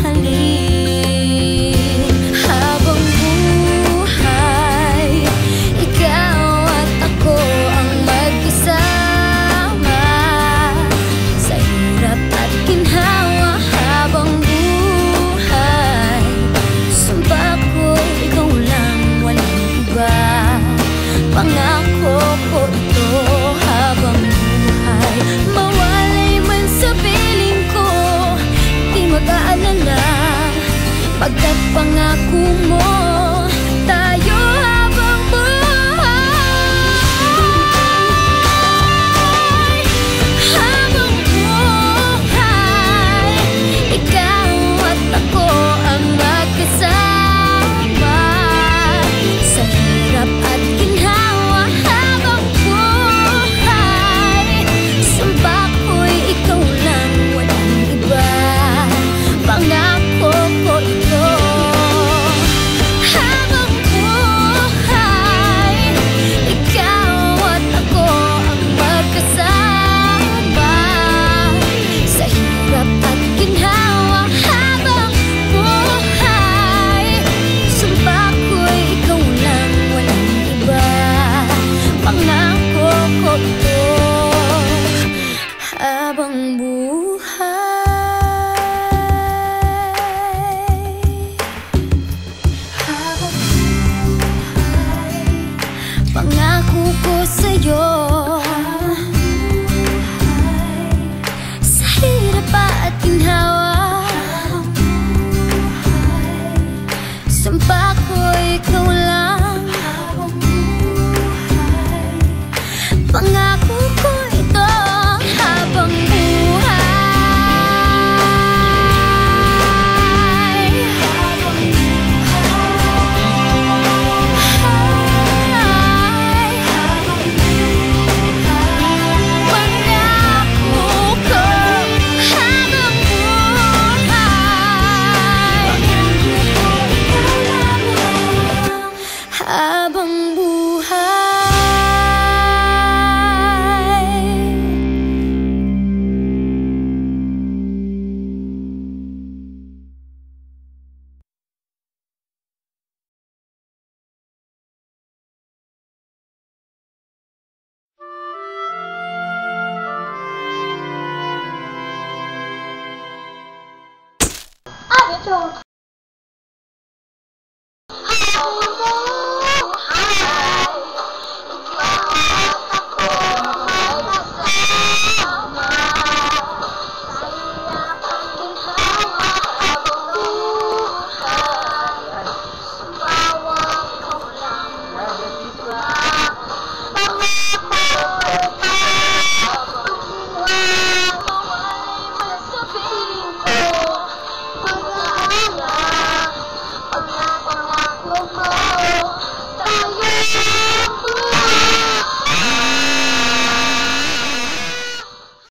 mamahalin. Habang buhay, ikaw at ako ang magkasama sa hirap at ginhawa. Habang buhay, sumpa ko ikaw lang, walang iba. Pangako ko ito habang buhay. Mawalay man sa piling ko, di mag-aalala, pagkat pangako mo tayo habang buhay. Habang buhay, ikaw at ako ang magkasama sa hirap at ginhawa. Habang buhay, sumpa ko'y ikaw lang, walang iba. Pangako ko ito habang buhay, ikaw at ako ang magkasama sa hirap at ginhawa. Habang buhay, sumpa ko'y ikaw lang, walang iba. Pangako ko ito habang buhay. Pangako ko sa'yo, sa hirap at ginhawa, sumpa ko ikaw lang. Pangako ko ito habang buhay. Pangako ko habang buhay. Habang buhay.